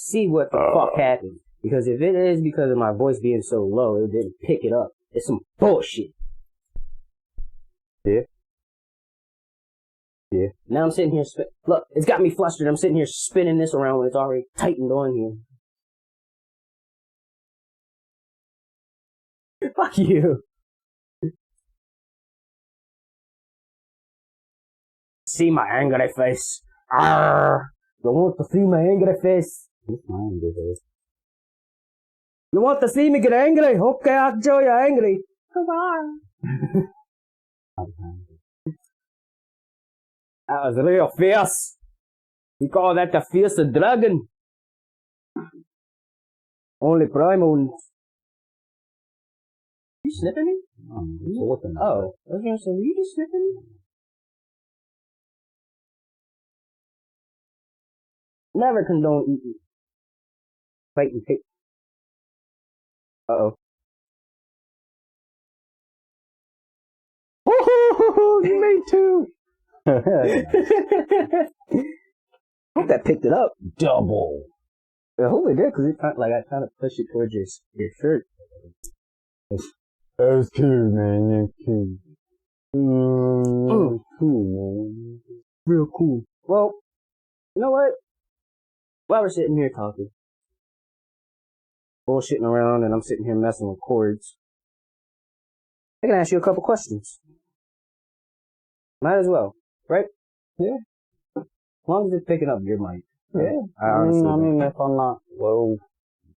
see what the fuck happened. Because if it is because of my voice being so low, it didn't pick it up. It's some bullshit. Yeah. Yeah. Now I'm sitting here, look, it's got me flustered. I'm sitting here spinning this around when it's already tightened on here. Fuck you. See my angry face. Arrgh. You want to see my angry face? What's my angry face? You want to see me get angry? Okay, I'll show you angry. Come on. That was real fierce. We call that the fierce dragon. Only primal. You sniffing me? Oh, I was gonna say, were you just sniffing me? Never condone eating. Fighting pig. Uh-oh. Oh, you made two. Hope that picked it up. Double. I hope it did, because it kind of, I kind of pushed it towards your shirt. That was cute, man. You're cute. Cool, man. Real cool. Well, you know what? While we're sitting here talking, bullshitting around, and I'm sitting here messing with cords, I can ask you a couple questions. Might as well, right? Yeah. As long as it's picking up your mic. Yeah. I mean, if I'm not low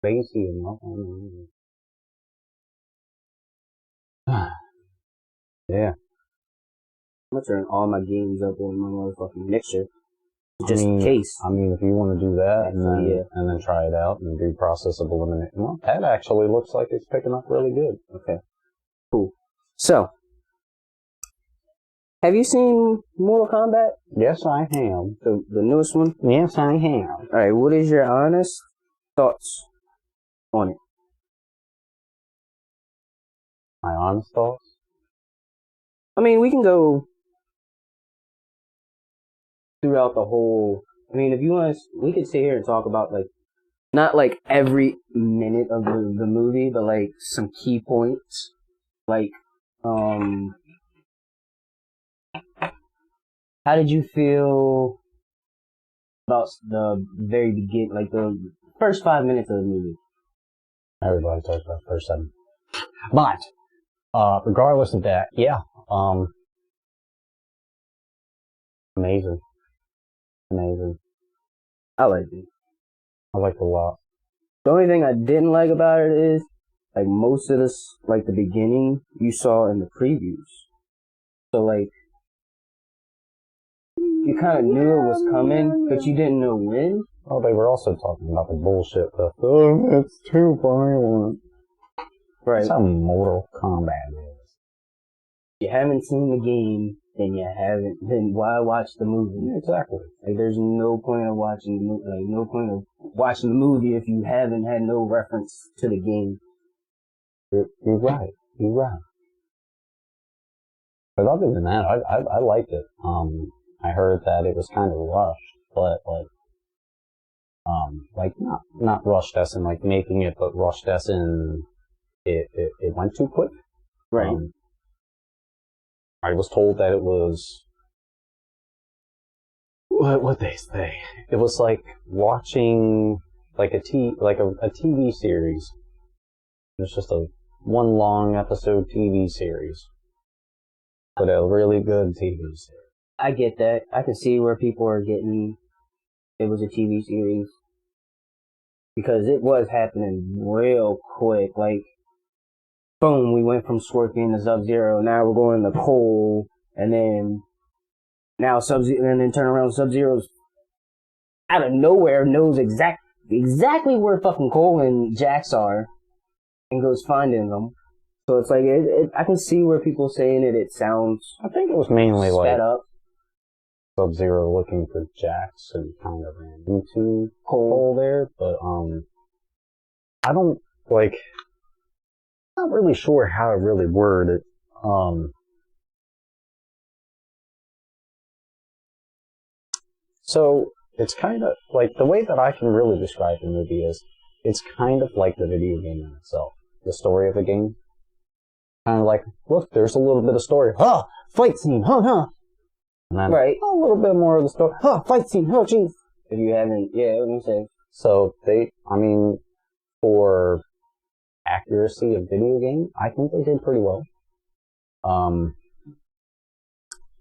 bassy enough, yeah. I'm gonna turn all my games up on my motherfucking mixer. Just in case. I mean, if you want to do that and then try it out and do process of elimination, well, that actually looks like it's picking up really good. Okay. Cool. So, have you seen Mortal Kombat? Yes, I have. The newest one? Yes, I have. Alright, what is your honest thoughts on it? My honest thoughts? I mean, we can go throughout the whole... I mean, if you want to... We could sit here and talk about, not, every minute of the movie, but, some key points. How did you feel about the very beginning, the first 5 minutes of the movie? Everybody talks about the first 7. But, regardless of that, yeah, amazing. I liked it. I liked it a lot. The only thing I didn't like about it is, most of this, the beginning, you saw in the previews. So, you kind of knew it was coming, but you didn't know when. Oh, they were also talking about the bullshit that, it's too violent. Right. That's how Mortal Kombat is. If you haven't seen the game, then why watch the movie? Yeah, exactly. There's no point of watching the movie, no point of watching the movie if you haven't had no reference to the game. You're right. But other than that, I liked it. I heard that it was kind of rushed, but not rushed as in making it, but rushed as in it went too quick. Right. I was told that it was what they say. It was like watching a TV series. It's just a one long episode TV series, but a really good TV series. I get that. I can see where people are getting it was a TV series. Because it was happening real quick. Boom, we went from Scorpion to Sub-Zero. Now we're going to Cole. And then, now Sub-Zero, and then turn around, Sub-Zero's out of nowhere knows exactly where fucking Cole and Jax are. And goes finding them. So it's I can see where people saying it sounds... I think it was mainly sped up. Sub-Zero looking for Jax and kind of ran into Cole there, but I don't not really sure how to really word it. So It's kind of like the way that I can really describe the movie is it's kind of like the video game in itself. The story of the game. Kind of like, look, there's a little bit of story. Huh! Fight scene! Huh! And then Right. a little bit more of the story. Huh! Fight scene! Oh, jeez! If you haven't, yeah, what I'm saying. So for accuracy of video game, I think they did pretty well.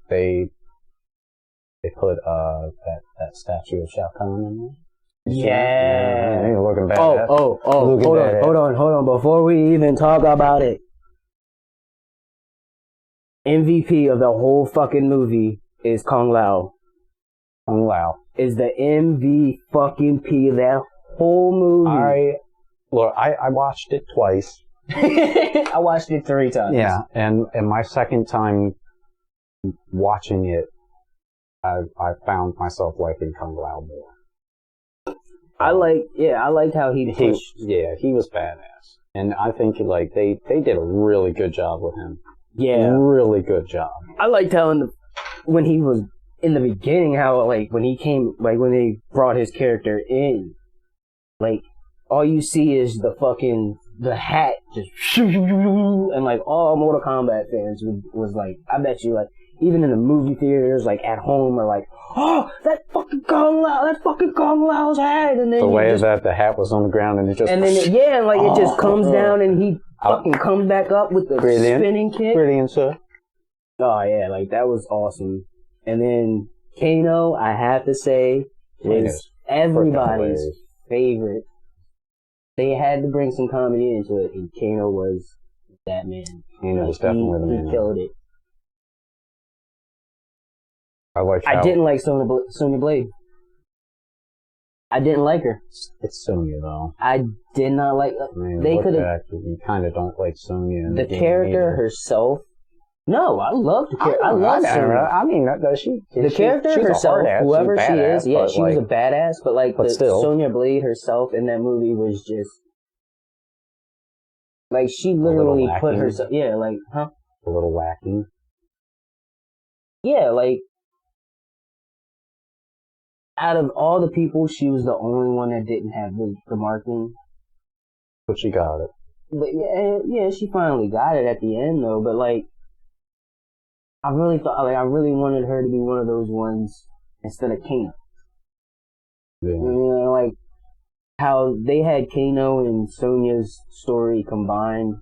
They put that statue of Shao Kahn in there. Yeah. He's looking bad. Hold on. Before we even talk about it, MVP of the whole fucking movie is Kung Lao. Kung Lao is the MVP of that whole movie. I watched it twice. I watched it 3 times. Yeah, and my second time watching it, I found myself liking Kung Lao more. I liked how he pushed. He was badass, and I think like they did a really good job with him. Yeah, really good job. I liked how when he was in the beginning, how like when he came, like when they brought his character in, like all you see is the hat just and like all Mortal Kombat fans was like, I bet you like even in the movie theaters, like at home, are like, oh, that fucking Kung Lao's hat, and then the way that the hat was on the ground and it just it just comes down and he fucking comes back up with the spinning kick. Brilliant, sir. Oh yeah, like that was awesome. And then Kano, I have to say, was everybody's favorite. They had to bring some comedy into it, and Kano was that man. Kano was definitely the man. He killed it. I didn't like Sonya Blade. I didn't like her. It's Sonya though. I did not like. They could have. You kind of don't like Sonya. The character herself. No, I loved the character. I love Sonya. I mean, the character herself, whoever she is, she was a badass. But like, Sonya Blade herself in that movie was just like she literally put herself. Yeah, like, huh? A little wacky. Yeah, like. Out of all the people, she was the only one that didn't have the marking. But she got it. But yeah, she finally got it at the end though. But like, I really wanted her to be one of those ones instead of Kano. Yeah. You know, like how they had Kano and Sonya's story combined.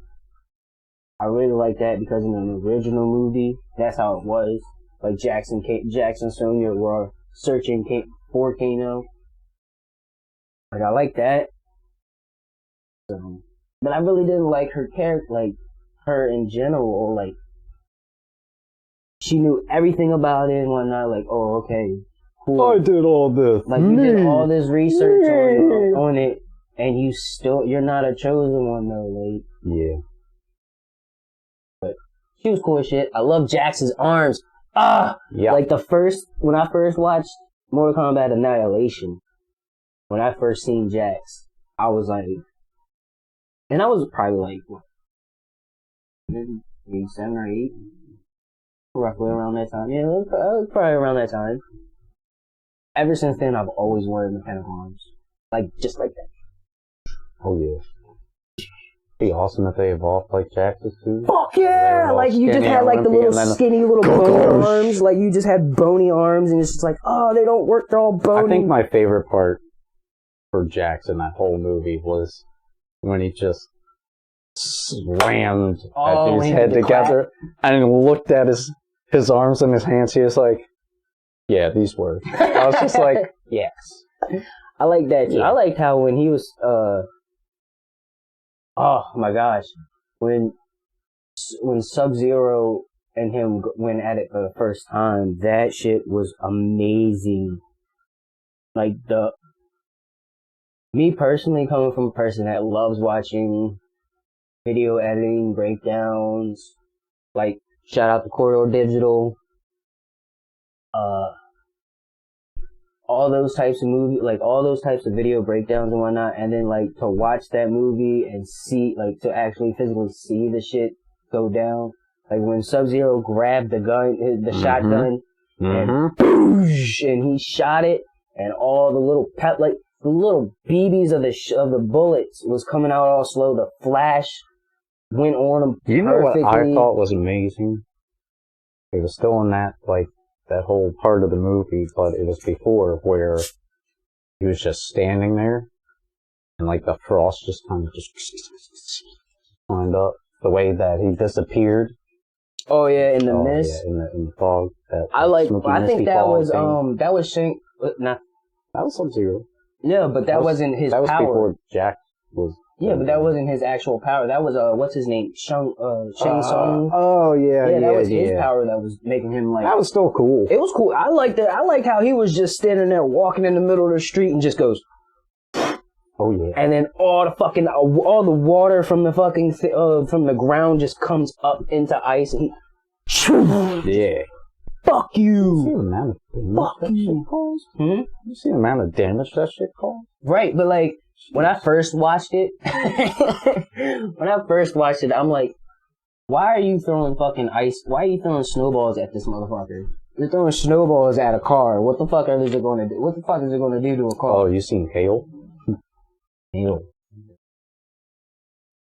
I really like that because in the original movie, that's how it was. Like Jackson and Sonya were searching for Kano. Like I like that. So, but I really didn't like her character, like her in general. Like she knew everything about it and whatnot. Like, oh, okay, cool. I did all this. Like you did all this research on it, and you're not a chosen one though. Like, yeah. But she was cool as shit. I love Jax's arms. Yeah. Like when I first watched Mortal Kombat Annihilation, when I first seen Jax, I was like, and I was probably like, what, maybe 7 or 8, roughly around that time. Yeah, it was probably around that time. Ever since then, I've always wanted mechanical arms, like just like that. Oh yeah. It'd be awesome if they evolved like Jax's too. Fuck yeah! Like you just had like the little skinny little bony arms. Like you just had bony arms, and it's just like, oh, they don't work. They're all bony. I think my favorite part for Jax in that whole movie was when he just slammed his head together and looked at his arms and his hands. He was like, "Yeah, these work." I was just like, "Yes." I like that. Yeah. I liked how when he was oh my gosh, when Sub-Zero and him went at it for the first time, that shit was amazing. Like me personally, coming from a person that loves watching video editing, breakdowns, like shout out to Corridor Digital, all those types of movie, like all those types of video breakdowns and whatnot, and then like to watch that movie and see, like to actually physically see the shit go down, like when Sub-Zero grabbed the gun, the shotgun, and boosh, and he shot it, and all the little the little BBs of the bullets was coming out all slow. The flash went on them perfectly. You know what I thought was amazing? It was still in that whole part of the movie, but it was before where he was just standing there, and the frost just kind of lined up. The way that he disappeared. Oh yeah, in the mist. Yeah, in the fog. I think that was Shank. That was Sub-Zero. Yeah, but that wasn't his power. That was before Jack was. Yeah, but that wasn't his actual power. That was what's his name? Shang Tsung. Oh yeah, yeah. That was his power that was making him That was still cool. It was cool. I liked it. I liked how he was just standing there walking in the middle of the street and just goes. Oh yeah. And then all the water from the from the ground just comes up into ice. And yeah. Fuck you. You see the amount of damage that shit caused? You see the amount of damage that shit caused? Right, but when I first watched it, I'm like, why are you throwing fucking ice? Why are you throwing snowballs at this motherfucker? You're throwing snowballs at a car. What the fuck is it going to do? What the fuck is it going to do to a car? Oh, you seen hail? Hail.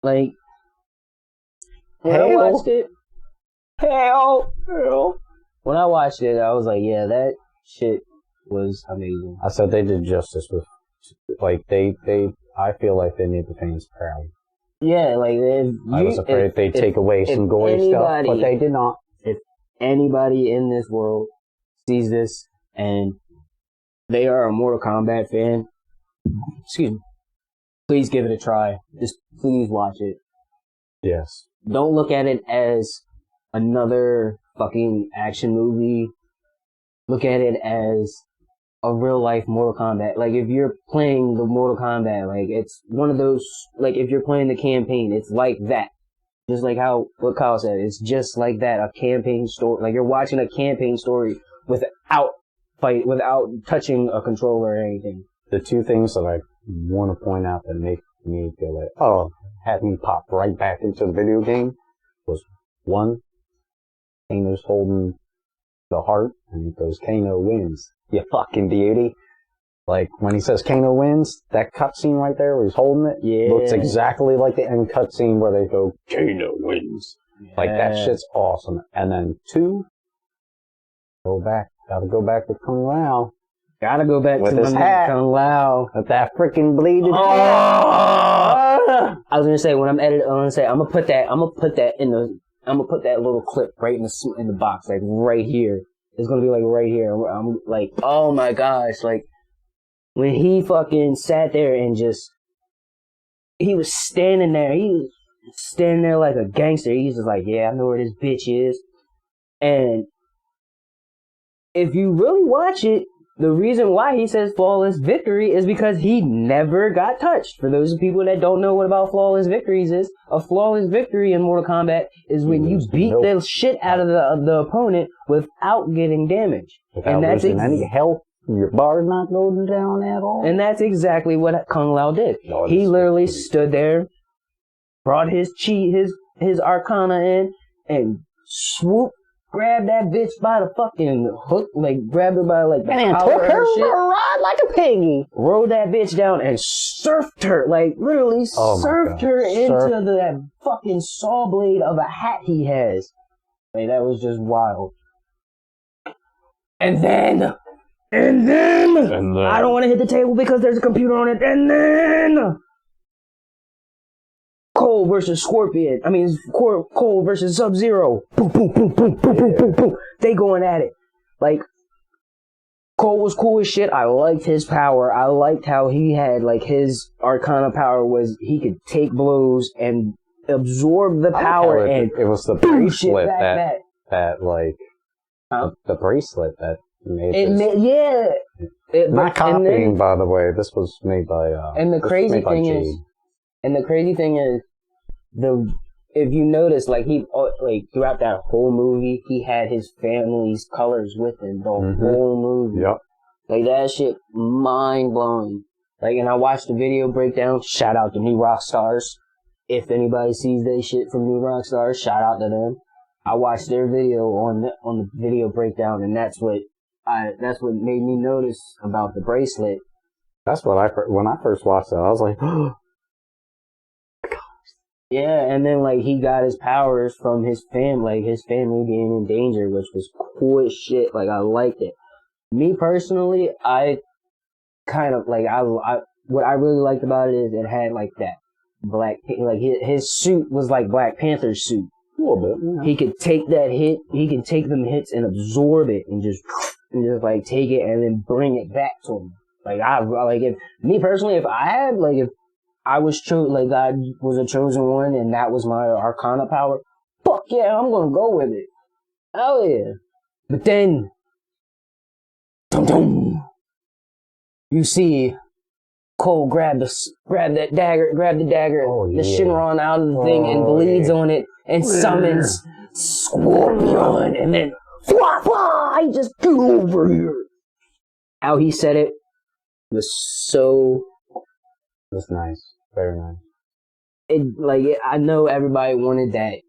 When I watched it, hail. When I watched it, I was like, yeah, that shit was amazing. I said they did justice with, I feel like they made the fans proud. Yeah, I was afraid they'd take away some gory stuff, but they did not. If anybody in this world sees this and they are a Mortal Kombat fan, excuse me, please give it a try. Just please watch it. Yes. Don't look at it as another fucking action movie. Look at it as a real life Mortal Kombat. If you're playing the Mortal Kombat, it's one of those, if you're playing the campaign, it's like that. Just like what Kyle said, it's just like that, a campaign story. You're watching a campaign story without touching a controller or anything. The two things that I want to point out that make me feel had me pop right back into the video game was, one, Kano's holding the heart, and he goes, Kano wins. You fucking beauty. When he says Kano wins, that cutscene right there where he's holding it, looks exactly like the end cutscene where they go, Kano wins. Yeah. That shit's awesome. And then two, gotta go back to Kung Lao. Gotta go back with to his hat. Kung Lao. With that freaking bleeded hat. I was gonna say, I'm gonna put that little clip right in the box, right here. It's gonna be right here. I'm oh my gosh, when he fucking sat there and he was standing there. He was standing there like a gangster. He's just yeah, I know where this bitch is. And if you really watch it, the reason why he says flawless victory is because he never got touched. For those people that don't know what about flawless victories is, a flawless victory in Mortal Kombat is when you beat the shit out of the opponent without getting damaged. Without losing any health, your bar's not going down at all. And that's exactly what Kung Lao did. He literally stood there, brought his arcana in, and swooped, grabbed that bitch by the fucking hook, grabbed her by the and collar took her and shit. for a ride like a piggy. Rode that bitch down and surfed her, literally surfed her into that fucking saw blade of a hat he has. That was just wild. And then I don't want to hit the table because there's a computer on it. And then Cole versus Scorpion. Cole versus Sub-Zero. Boom, boom, boom, boom, boom, boom, boom, boom. They going at it. Cole was cool as shit. I liked his power. I liked how he had, his Arcana power was he could take blows and absorb the power. And it was the bracelet the bracelet that made it. Not copying, by the way. This was made by. And the crazy thing is, if you notice, he throughout that whole movie, he had his family's colors with him the whole movie. Yep. That shit, mind blowing. And I watched the video breakdown. Shout out to New Rock Stars. If anybody sees that shit from New Rock Stars, shout out to them. I watched their video on the video breakdown, and that's what that's what made me notice about the bracelet. That's what when I first watched it, I was like, yeah, and then like he got his powers from his family being in danger, which was cool as shit. Like I liked it. Me personally, I kind of like what I really liked about it is it had like that his suit was like Black Panther's suit. a little bit. Yeah. He could take that hit, he can take them hits and absorb it and just like take it and then bring it back to him. Like if me personally, if I was like God was a chosen one and that was my Arcana power, fuck yeah, I'm gonna go with it. Hell yeah. But then, you see Cole grab the dagger, the Shinron out of the thing and bleeds on it and summons Scorpion and then he just get over here. How he said it was so... It was nice. Very nice. I know everybody wanted that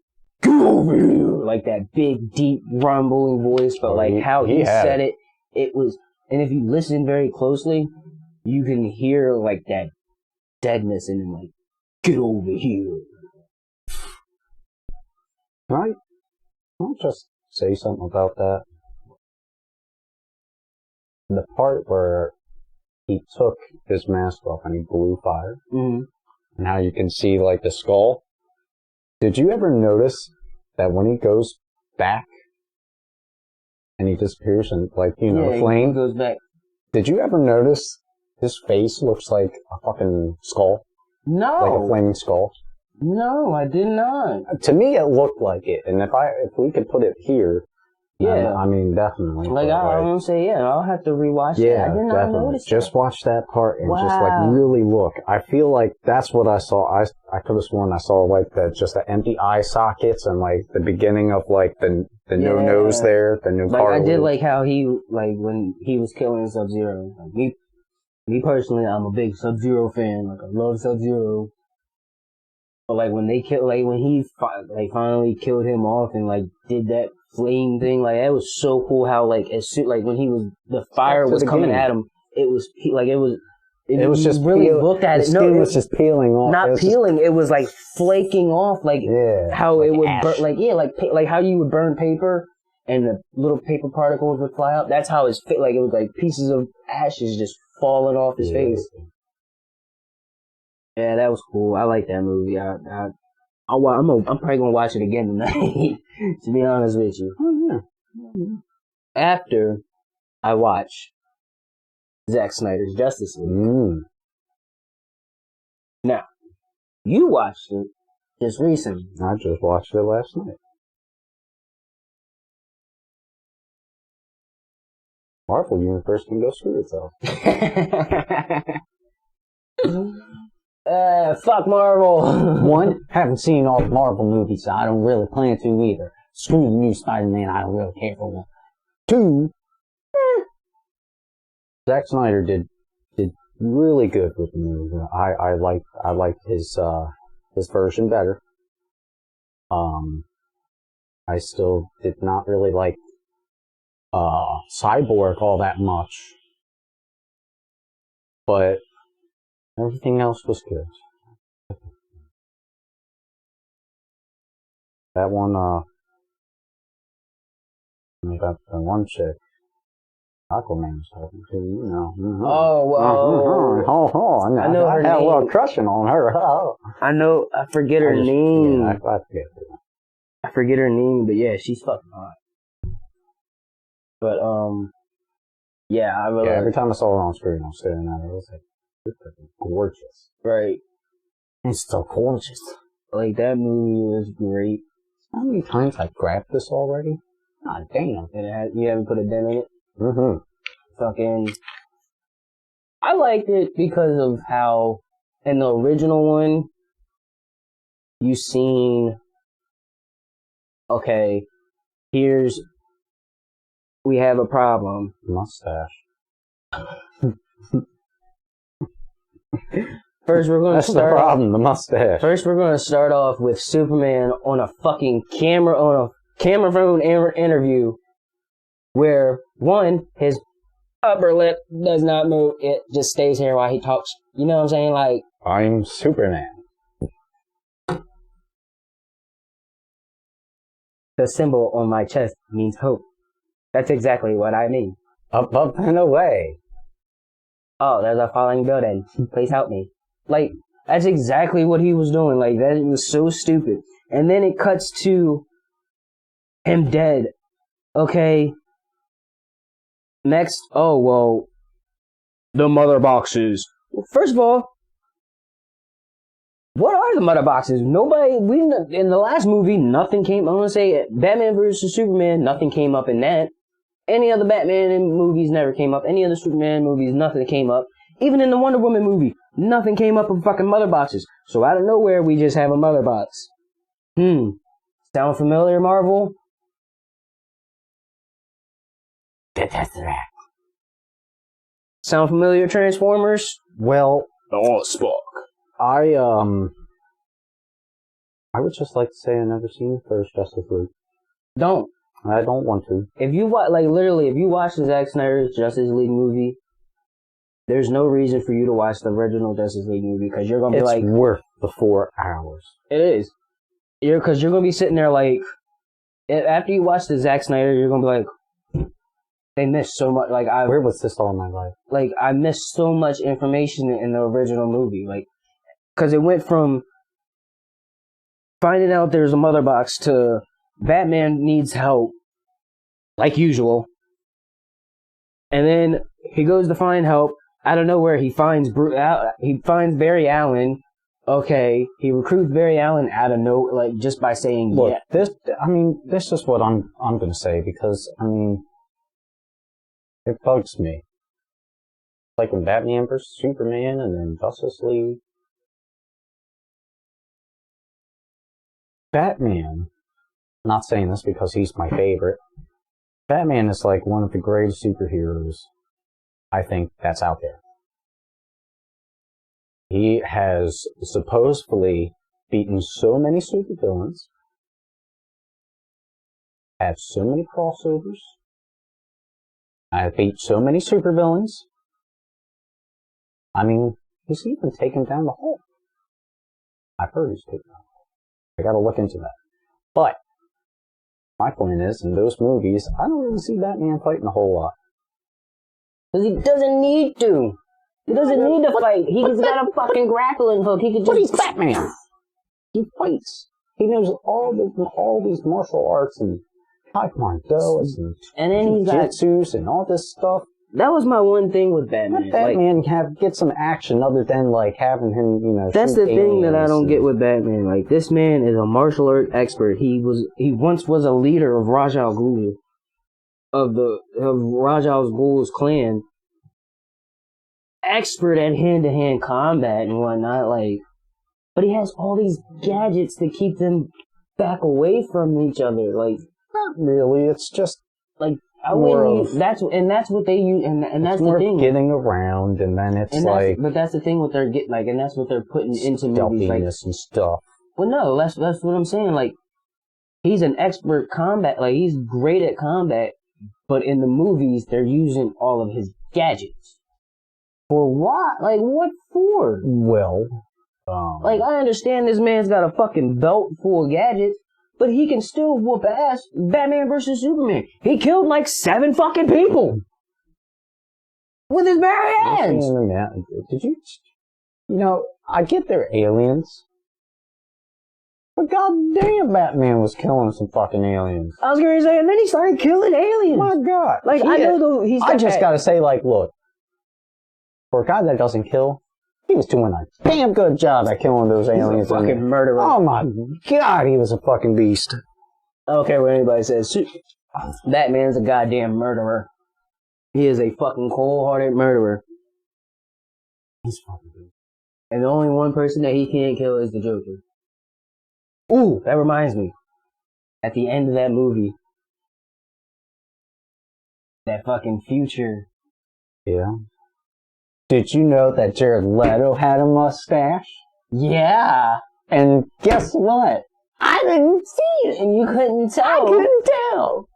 get over here, like that big, deep, rumbling voice, but how he said it was... And if you listen very closely, you can hear like that deadness in him, like, get over here. I'll just say something about that. The part where he took his mask off and he blew fire, and how you can see like the skull. Did you ever notice that when he goes back and he disappears and flame he goes back? Did you ever notice his face looks like a fucking skull? No. Like a flaming skull? No, I did not. To me, it looked like it, and if we could put it here, yeah, I mean, definitely. I want to say, I'll have to rewatch it. I did not definitely. notice just watch that part and just really look. I feel like that's what I saw. I could have sworn I saw just the empty eye sockets and like the beginning of like the no nose there, the new cartilage. I did like how he when he was killing Sub-Zero. Like, me personally, I'm a big Sub-Zero fan. Like I love Sub-Zero. But when they when he finally killed him off and did that flame thing, that was so cool. How as soon when the fire was coming at him, it was it was just really looked at it. No, it was just peeling off. Not peeling. It was flaking off. How it would burn. Like how you would burn paper and the little paper particles would fly up. That's how it was pieces of ashes just falling off his face. Yeah, that was cool. I like that movie. I'm probably gonna watch it again tonight. To be honest with you. Oh yeah. After I watch Zack Snyder's Justice League. Now, you watched it just recently. I just watched it last night. Marvel Universe can go screw itself. Fuck Marvel. One, haven't seen all the Marvel movies, so I don't really plan to either. Screw the new Spider-Man, I don't really care for one. Two, Zack Snyder did really good with the movie. I liked his version better. I still did not really like Cyborg all that much, but everything else was good. That one, that one chick, Aquaman was talking to, you know. Mm-hmm. I know her name. I had a little crushing on her. I know, I forget her name. Yeah, I forget her. I forget her name, but yeah, she's fucking hot. But, I really... Yeah, every time I saw her on screen, I was staring at her, I was like, you're fucking gorgeous. Right. It's so gorgeous. That movie was great. How many times I grabbed this already? God damn. And you haven't put a dent in it? Mm-hmm. Fucking... I liked it because of how, in the original one, you seen... Okay, we have a problem. Mustache. First, we're going to start. That's the problem, the mustache. First, we're going to start off with Superman on a fucking camera phone interview, where One, his upper lip does not move. It just stays here while he talks. You know what I'm saying? Like, I'm Superman. the symbol on my chest means hope. That's exactly what I mean. Up, and away. Oh, there's a falling building. Please help me. Like, that's exactly what he was doing. Like, that was so stupid. And then it cuts to him dead. Okay. Next, oh, well, the mother boxes. First of all, what are the mother boxes? In the last movie, nothing came, I want to say, Batman vs. Superman, nothing came up in that. Any other Batman movies never came up. Any other Superman movies, nothing came up. Even in the Wonder Woman movie, nothing came up of fucking mother boxes. So out of nowhere, we just have a mother box. Sound familiar, Marvel? That's that. Sound familiar, Transformers? Well, Oh, Spock. I would just like to say I've never seen the first Justice League. Don't. I don't want to. If you watch, like, literally, if you watch the Zack Snyder's Justice League movie, there's no reason for you to watch the original Justice League movie, because you're gonna be like, it's worth the 4 hours. It is. Because you're gonna be sitting there like, after you watch the Zack Snyder, you're gonna be like, they missed so much. Like, where was this all in my life? Like, I missed so much information in the original movie. Like, because it went from finding out there's a mother box to Batman needs help, like usual. And then he goes to find help. Out of nowhere, he finds Barry Allen. Okay, he recruits Barry Allen out of nowhere, like, just by saying, look, yeah. this is what I'm going to say, because, it bugs me. Like in Batman vs. Superman and then Justice League. Batman, I'm not saying this because he's my favorite, Batman is like one of the greatest superheroes I think that's out there. He has supposedly beaten so many supervillains, had so many crossovers, beat so many supervillains. He's even taken down the Hulk. I've heard he's taken down the Hulk. I gotta look into that. But my point is, in those movies, I don't really see Batman fighting a whole lot. Because he doesn't need to. He doesn't need to fight. He's got a fucking grappling hook. He could just... But he's Batman! He fights. He knows all these martial arts and taekwondo and then he's got jitsus and all this stuff. That was my one thing with Batman. Let Batman get some action other than like having him, That's the thing that I don't get with Batman. Like, this man is a martial art expert. He once was a leader of Ra's al Ghul, of Ra's al Ghul's clan. Expert at hand-to-hand combat and whatnot, like, but he has all these gadgets to keep them back away from each other. Like, not really. It's just like, that's what they use, and that's the thing. Getting around, and then but that's the thing with their and that's what they're putting into movies, like, and stuff. Well, no, that's what I'm saying. Like, he's an expert combat, like, he's great at combat, but in the movies they're using all of his gadgets. For what? Like, what for? Well, like, I understand this man's got a fucking belt full of gadgets, but he can still whoop ass. Batman vs. Superman. He killed like 7 fucking people with his bare hands. Did you? I get they're aliens, but goddamn, Batman was killing some fucking aliens. I was gonna say, and then he started killing aliens. My God! Like, I just gotta say, like, look. For a guy that doesn't kill, he was doing a damn good job at killing those aliens. He's a fucking murderer. Oh my God, he was a fucking beast. I don't care what anybody says. That man's a goddamn murderer. He is a fucking cold-hearted murderer. He's fucking beast. And the only one person that he can't kill is the Joker. Ooh, that reminds me. At the end of that movie, that fucking future. Yeah. Did you know that Jared Leto had a mustache? Yeah. And guess what? I didn't see it, and you couldn't tell. I couldn't tell.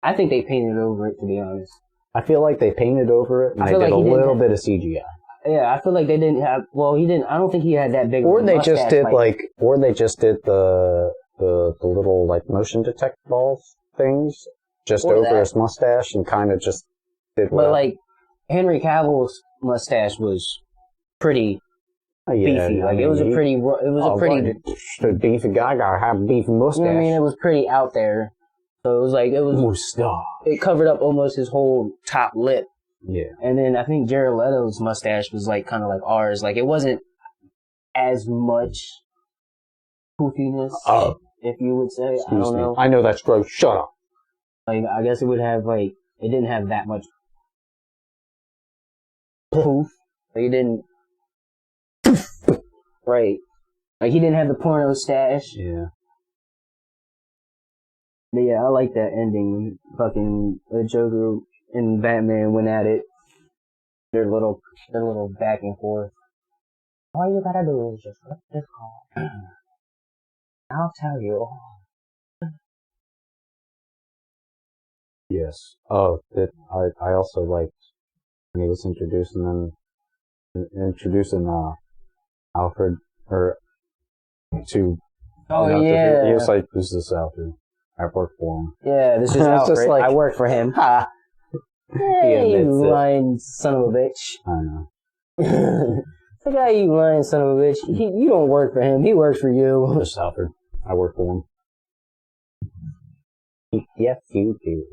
I think they painted over it, to be honest. I feel like they painted over it and they did a little bit of CGI. Yeah, I feel like they didn't have. Well, he didn't. I don't think he had that big. Or they just did the little like motion detect balls things just over his mustache and kind of just did. But like Henry Cavill's mustache was pretty beefy. Like it was a pretty beefy guy. Gotta have a beefy mustache. You know what I mean? It was pretty out there. So it was like mustache. It covered up almost his whole top lip. Yeah. And then I think Jared Leto's mustache was like kind of like ours. Like it wasn't as much poofiness, if you would say. I don't know. I know that's gross. Shut up. Like I guess it would have like it didn't have that much poof. Like it didn't. Right. Like he didn't have the porno stash. Yeah. But yeah, I like that ending. Fucking the Joker and Batman went at it. Their little back and forth. All you gotta do is just flip this call. I'll tell you. Yes. Oh, I also liked when he was introducing Alfred to. Oh yeah. He was like, "This is Alfred. I work for him." Yeah, this is Alfred. Like, I work for him. Ha. Hey, you lying son of a bitch. I know. The guy, you lying son of a bitch. You don't work for him. He works for you. This is Alfred. I work for him. Yes, you do.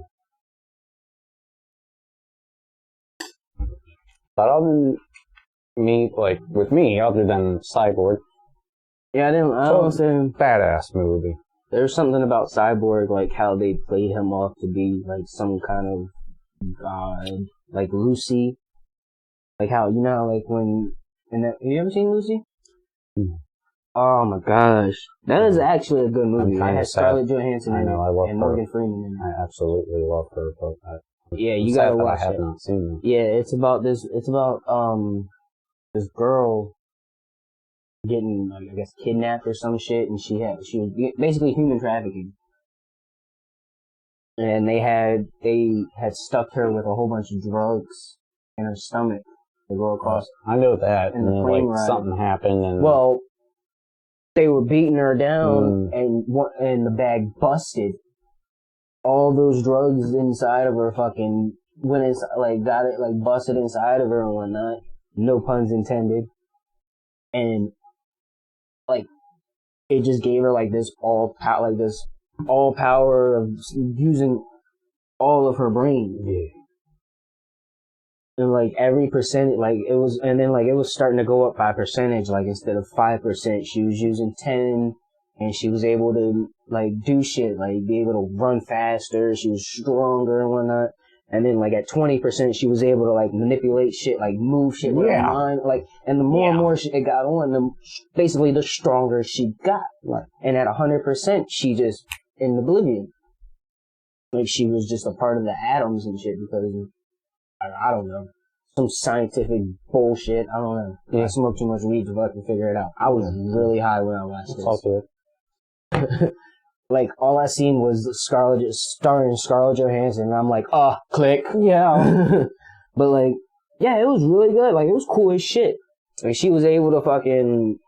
But other than me, like with me, other than Cyborg. Yeah, I don't say badass movie. There's something about Cyborg, like how they played him off to be like some kind of god, like Lucy. Like how like when have you ever seen Lucy? Mm. Oh my gosh, that is actually a good movie. It has Scarlett Johansson in it and Morgan Freeman in it. I absolutely love her, but yeah, you gotta watch it. I have not seen it. Yeah, it's about this girl getting, I guess, kidnapped or some shit, and she was basically human trafficking. And they had stuffed her with a whole bunch of drugs in her stomach to go across. I know that. And the plane ride. Something happened, and they were beating her down, and the bag busted. All those drugs inside of her fucking went inside, like got it, like busted inside of her and whatnot. No puns intended. And like it just gave her like this all power of using all of her brain. Yeah. And like every percentage, like it was, and then like it was starting to go up by percentage. Like instead of 5%, she was using 10, and she was able to like do shit, like be able to run faster. She was stronger and whatnot. And then like at 20%, she was able to like manipulate shit, like move shit with her mind. Like, and the more and more it got on, basically the stronger she got. Right. And at 100%, she just in oblivion. Like she was just a part of the atoms and shit because I don't know, some scientific bullshit. I don't know. Yeah. I smoked too much weed to fucking figure it out. I was really high when I watched this. Like, all I seen was starring Scarlett Johansson, and I'm like, click. Yeah. But, like, yeah, it was really good. Like, it was cool as shit. Like, she was able to fucking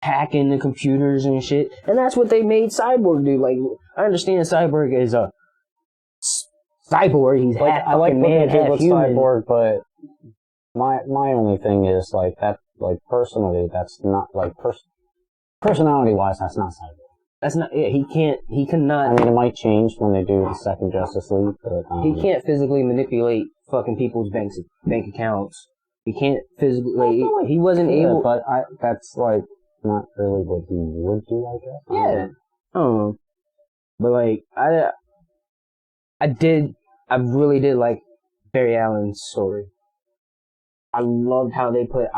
hack into computers and shit. And that's what they made Cyborg do. Like, I understand Cyborg is a cyborg. He's half fucking man, half human. Cyborg, but my only thing is, like, that, like, personally, that's not, like, personality-wise, that's not Cyborg. That's not, he cannot. I mean, it might change when they do the second Justice League, but, he can't physically manipulate fucking people's bank accounts. He can't physically, like, he wasn't able. But that's, like, not really what he would do, I guess. Yeah. I don't know. But, like, I really did like Barry Allen's story. I loved how they put,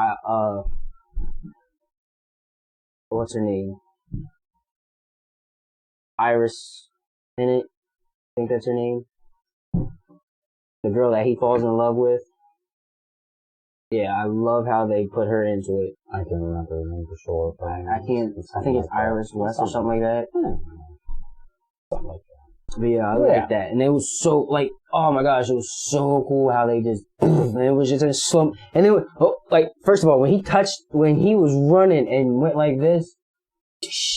what's her name? Iris in it. I think that's her name. The girl that he falls in love with. Yeah, I love how they put her into it. I can't remember her name for sure. But I think it's Iris West or something like that. Something like that. But yeah, I like that. And it was so, like, oh my gosh, it was so cool how they just, and it was just a slump. And then, like, first of all, when he was running and went like this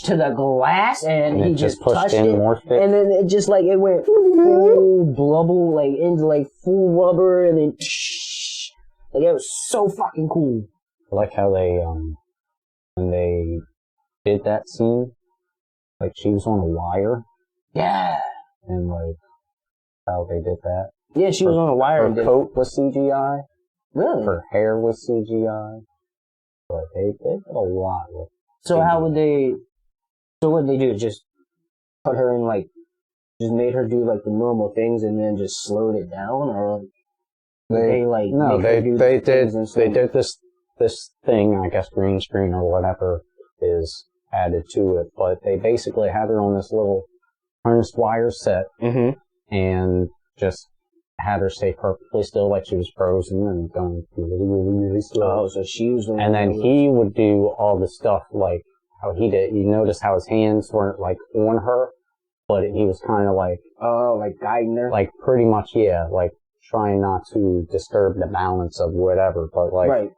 to the glass, and he just touched it, and then it just, like, it went full blubble, like, into, like, full rubber, and then, like, it was so fucking cool. I like how they, when they did that scene, like, she was on a wire. Yeah. And, like, how they did that. Yeah, she was on a wire. Her coat was CGI. Really? Her hair was CGI. But they did a lot with So CGI. how would they... So what did they do? Just put her in, like... Just made her do, like, the normal things and then just slowed it down? Or they like... No, they did this thing, I guess green screen or whatever is added to it. But they basically had her on this little harnessed wire set. Mm-hmm. And just had her stay perfectly still, like she was frozen and going really, really, really slow. Oh, so she was... And then he would do all the stuff like how he did. You notice how his hands weren't like on her, but he was kind of like... Oh, like guiding her? Like pretty much, yeah, like trying not to disturb the balance of whatever, but like... Right.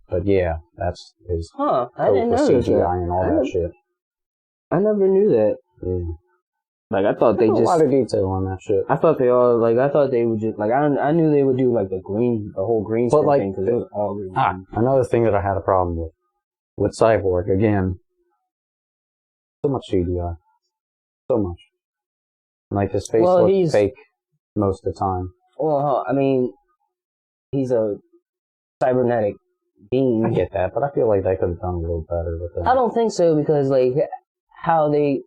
But yeah, that's his... Huh, I didn't know that. CGI and all that shit. I never knew that. Yeah. Like, I thought they just... a lot of detail on that shit. I thought they all, like, I thought they would just, like, I knew they would do, like, the whole green screen thing, because it was all green. Another thing that I had a problem with Cyborg, again, so much CGI. So much. Like, his face looks fake most of the time. Well, I mean, he's a cybernetic being. I get that, but I feel like they could have done a little better with it. I don't think so, because, like, how they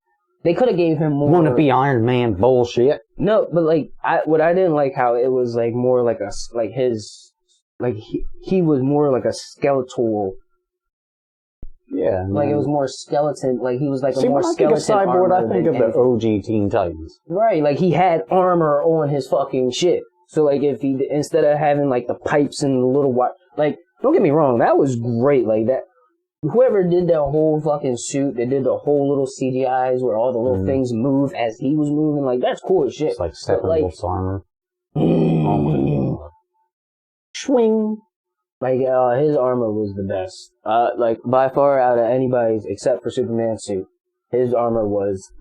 could have gave him more... Wanna be Iron Man bullshit. No, but, like, what I didn't like how it was, like, more like a, like, his, like, he was more like a skeletal. Yeah. Like, it was more skeleton, like, he was like a more skeleton. When I think of Cyborg, I think of the OG Teen Titans. Right, like, he had armor on his fucking shit. So, like, if he, instead of having, like, the pipes and the little like, don't get me wrong, that was great, like, that. Whoever did that whole fucking suit, they did the whole little CGIs where all the little things move as he was moving, like, that's cool as shit. It's like Steppenwolf's armor. Oh my god. Swing. Like, his armor was the best. Like, by far out of anybody's, except for Superman's suit, his armor was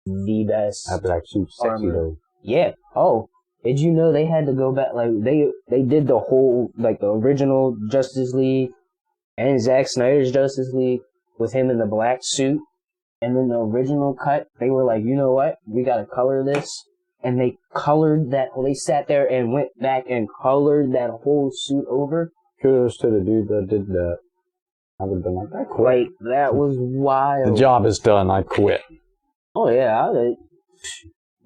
the best. That black suit's sexy though. Yeah. Oh, did you know they had to go back, like, they did the whole, like, the original Justice League and Zack Snyder's Justice League with him in the black suit, and then the original cut, they were like, you know what, we gotta color this, and they colored that, they sat there and went back and colored that whole suit over. Kudos to the dude that did that. I would have been like, I quit. Like, that was wild. The job is done, I quit. Oh yeah,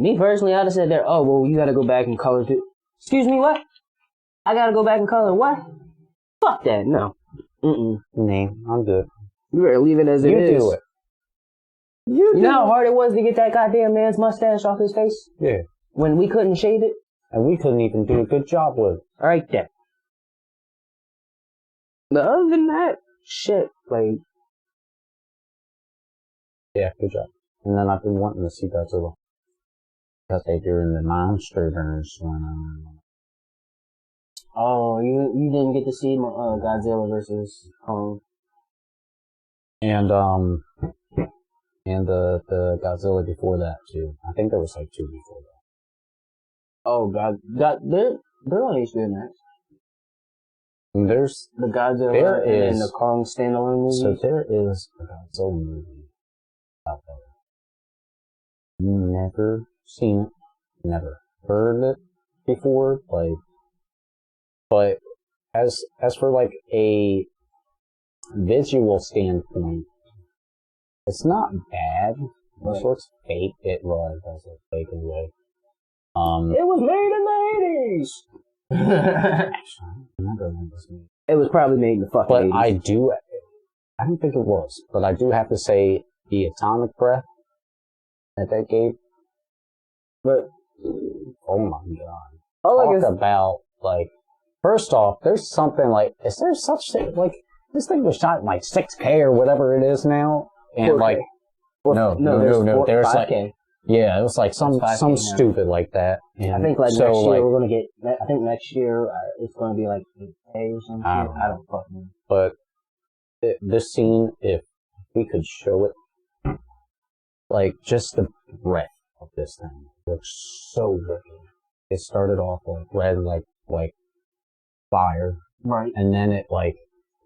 me personally, I'd have said there, oh, well, you gotta go back and color too. Excuse me, what? I gotta go back and color what? Fuck that, no. Nah, I'm good. You better leave it as it is. You do it. You know how hard it was to get that goddamn man's mustache off his face? Yeah. When we couldn't shave it? And we couldn't even do a good job with it. Alright then. But other than that, shit, like... Yeah, good job. And then I've been wanting to see Godzilla. Because they're doing the Monsterverse one. Oh, you didn't get to see Godzilla versus Kong. And the Godzilla before that too. I think there was like 2 before that. Oh god, they're on HBO Max. And there's the Godzilla and the Kong standalone movie. So there is a Godzilla movie out there. Never seen it, never heard it before, like. But as for like a visual standpoint, it's not bad. It looks fake. It was fake in a way. It was made in the 80s. It was probably made in the fucking 80s. But I don't think it was, but I do have to say the atomic breath that they gave. But oh my god! Talk about like. First off, there's something like, is there such thing, like, this thing was shot in like 6K or whatever it is now, and 4K. like, no, there's like, Yeah, it was like some now. stupid like that. And I think like so, next year like, we're gonna get. I think next year it's gonna be like 8K or something. I don't fucking know. But this scene, if we could show it, like just the breadth of this thing looks so good. It started off like red, like fire, Right. and then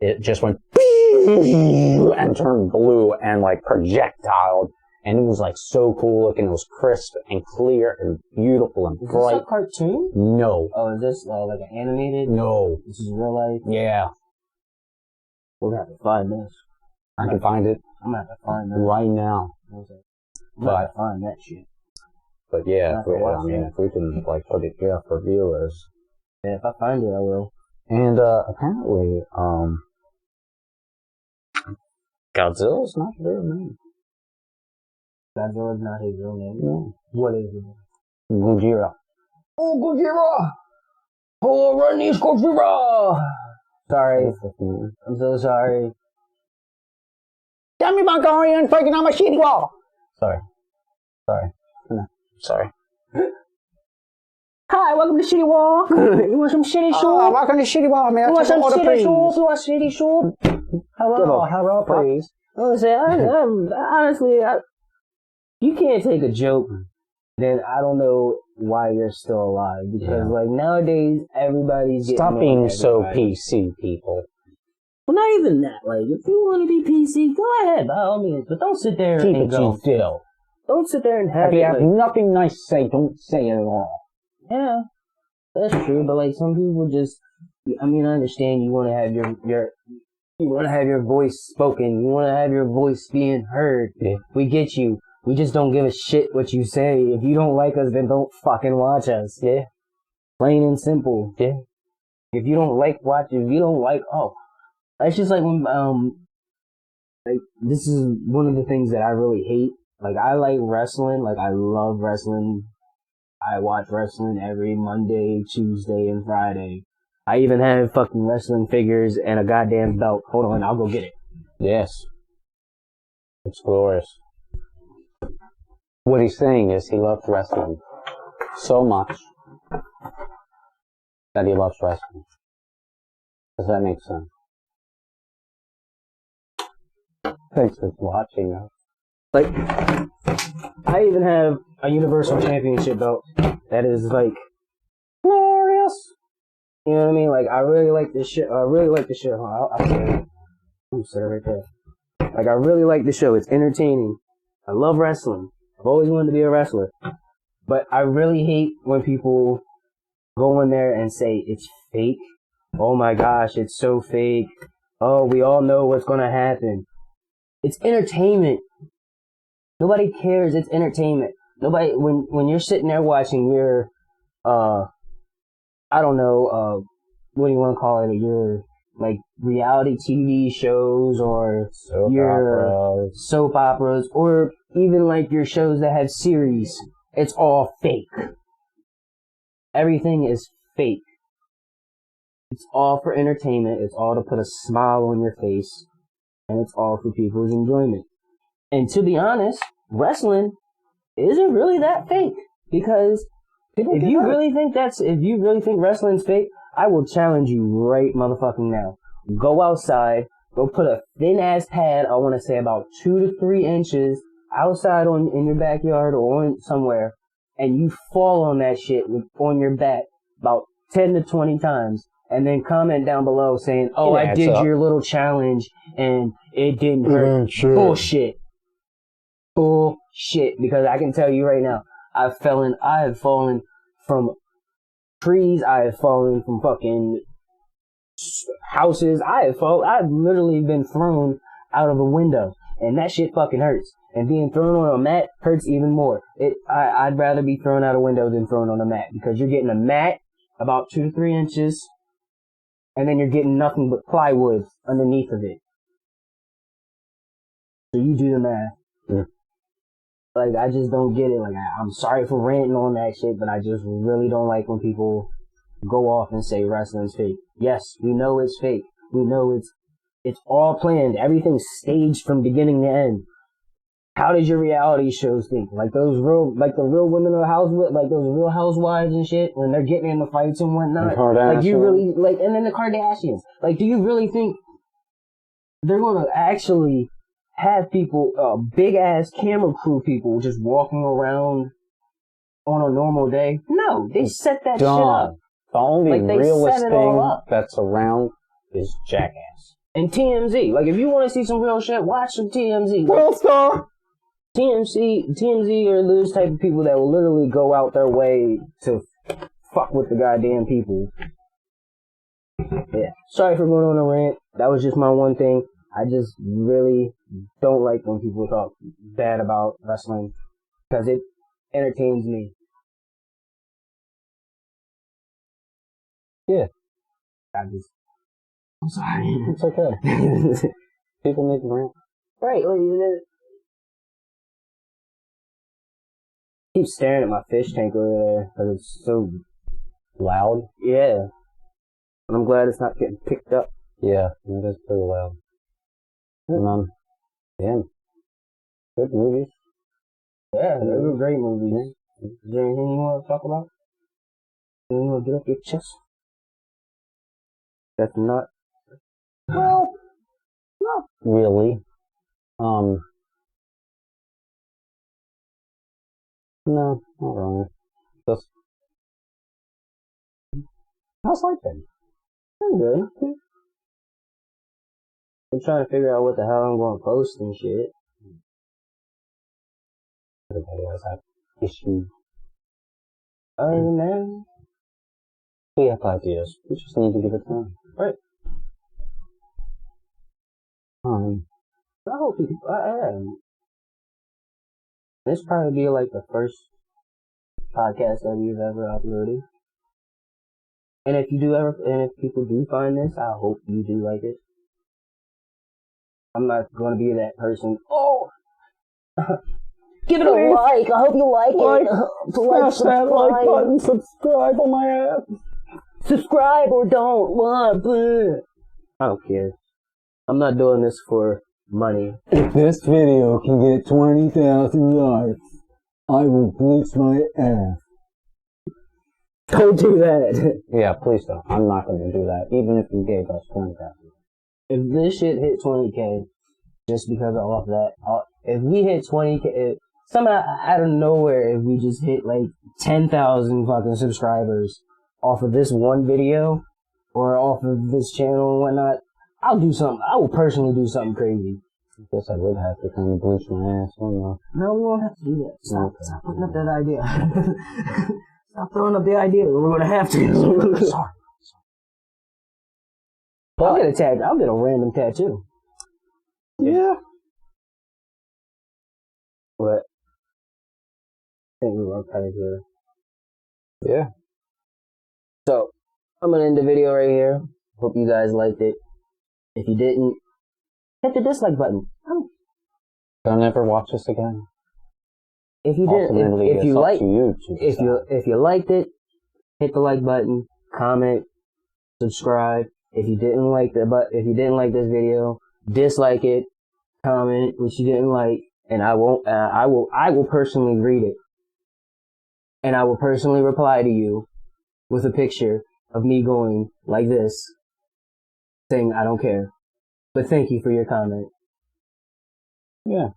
it just went and turned blue and like projectiled. And it was like so cool looking. It was crisp and clear and beautiful and bright. Is this a cartoon? No. Oh, is this like an animated? No. This is real life? Yeah. We're gonna have to find this. I can find it I'm gonna have to find this. right now. I'm gonna have to find that shit. But yeah, I mean, if we can like put it here for viewers. Yeah, if I find it, I will. And apparently, Godzilla's not his real name. Godzilla's not his real name. No. What is it? Gojira. Oh, Gojira! Oh, run these Gojira! Sorry. I'm so sorry. Tell me about going and breaking on my shitty wall. Sorry. Sorry. Hi, welcome to Shitty Wall. You want some shitty soup? Welcome to Shitty Wall, man. You want some shitty soup? You want shitty soup? Hello, please. Honestly, you can't take a joke, then I don't know why you're still alive. Because, like, nowadays, everybody's getting... Stop being so PC, people. Well, not even that. Like, if you want to be PC, go ahead, by all means. But don't sit there and go... still. Don't sit there and have If you have nothing nice to say, don't say it at all. Yeah, that's true. But, like, some people just... I mean, I understand you want to have you want to have your voice spoken. You want to have your voice being heard. Yeah. We get you. We just don't give a shit what you say. If you don't like us, then don't fucking watch us. Yeah. Plain and simple. Yeah. If you don't like it's just like when, like, this is one of the things that I really hate. Like, I like wrestling. Like, I love wrestling. I watch wrestling every Monday, Tuesday, and Friday. I even have fucking wrestling figures and a goddamn belt. Hold on, I'll go get it. Yes. It's glorious. What he's saying is he loves wrestling so much that he loves wrestling. Does that make sense? Thanks for watching us. Like, I even have a Universal Championship belt that is, like, glorious. You know what I mean? Like, I really like this shit. I'll say it. Sit it right there. Like, I really like the show. It's entertaining. I love wrestling. I've always wanted to be a wrestler. But I really hate when people go in there and say it's fake. Oh my gosh, it's so fake. Oh, we all know what's gonna happen. It's entertainment. Nobody cares. It's entertainment. Nobody, when you're sitting there watching your, I don't know, what do you want to call it? Your, like, reality TV shows or your soap operas or even, like, your shows that have series. It's all fake. Everything is fake. It's all for entertainment. It's all to put a smile on your face. And it's all for people's enjoyment. And to be honest, wrestling isn't really that fake. Because if you really think wrestling's fake, I will challenge you right motherfucking now. Go outside, go put a thin ass pad, I want to say about 2 to 3 inches outside in your backyard or on somewhere, and you fall on that shit on your back about 10 to 20 times. And then comment down below saying, oh, I did your little challenge and it didn't hurt. Bullshit. Bullshit. Because I can tell you right now, I have fallen from trees. I have fallen from fucking houses. I've literally been thrown out of a window. And that shit fucking hurts. And being thrown on a mat hurts even more. I'd rather be thrown out a window than thrown on a mat. Because you're getting a mat about 2 to 3 inches. And then you're getting nothing but plywood underneath of it. So you do the math. Yeah. Like, I just don't get it. Like, I'm sorry for ranting on that shit, but I just really don't like when people go off and say wrestling's fake. Yes, we know it's fake. We know it's all planned. Everything's staged from beginning to end. how does your reality shows think? Like the real women of the house, like those real housewives and shit, when they're getting into fights and whatnot. Like you really, like, and then the Kardashians. Like, do you really think they're gonna actually have people, big ass camera crew people just walking around on a normal day? No, they set that shit up. The only realist thing that's around is Jackass. And TMZ. Like, if you want to see some real shit, watch some TMZ. Real Star! TMZ are those type of people that will literally go out their way to fuck with the goddamn people. Yeah. Sorry for going on a rant. That was just my one thing. I just really don't like when people talk bad about wrestling because it entertains me. Yeah. I'm sorry. It's okay. People make rant. Right. Like, keep staring at my fish tank over there because it's so loud. Yeah. And I'm glad it's not getting picked up. Yeah, it is pretty loud. Yeah. Good movies. Yeah, they were great movies. Is there anything you want to talk about? Anything you want to get off your chest? That's not. Well, not really. No, not really. Just. How's life been? I'm good. I'm trying to figure out what the hell I'm going to post and shit. Everybody has that issue. Other than that, we have ideas. We just need to give it time. Right. I hope people. This probably be like the first podcast that we've ever uploaded. And if people do find this, I hope you do like it. I'm not going to be that person. Oh, give it a like. I hope you like it. Smash that like button. Subscribe on my app. Subscribe or don't. I don't care. I'm not doing this for money. If this video can get 20,000 likes, I will bleach my ass. Don't do that. Yeah, please don't. I'm not going to do that, even if you gave us 20,000. If this shit hit 20K, just because of all of that, if we hit 20K, somehow out of nowhere, if we just hit like 10,000 fucking subscribers off of this one video, or off of this channel and whatnot, I'll do something. I will personally do something crazy. I guess I would have to kind of bleach my ass. I don't know. No, we won't have to do that. Stop putting up that idea. Stop throwing up the idea. We're going to have to. Sorry. I'll get a tag. I'll get a random tattoo. Yeah. But I think we were kind of here. Yeah. So I'm gonna end the video right here. Hope you guys liked it. If you didn't, hit the dislike button. Don't ever watch this again. If you didn't, if you liked it, hit the like button, comment, subscribe. If you didn't like this video, dislike it, comment what you didn't like, and I will personally read it, and I will personally reply to you with a picture of me going like this, saying I don't care, but thank you for your comment. Yeah.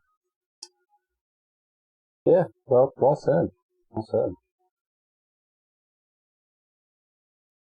Yeah. Well said. Well said.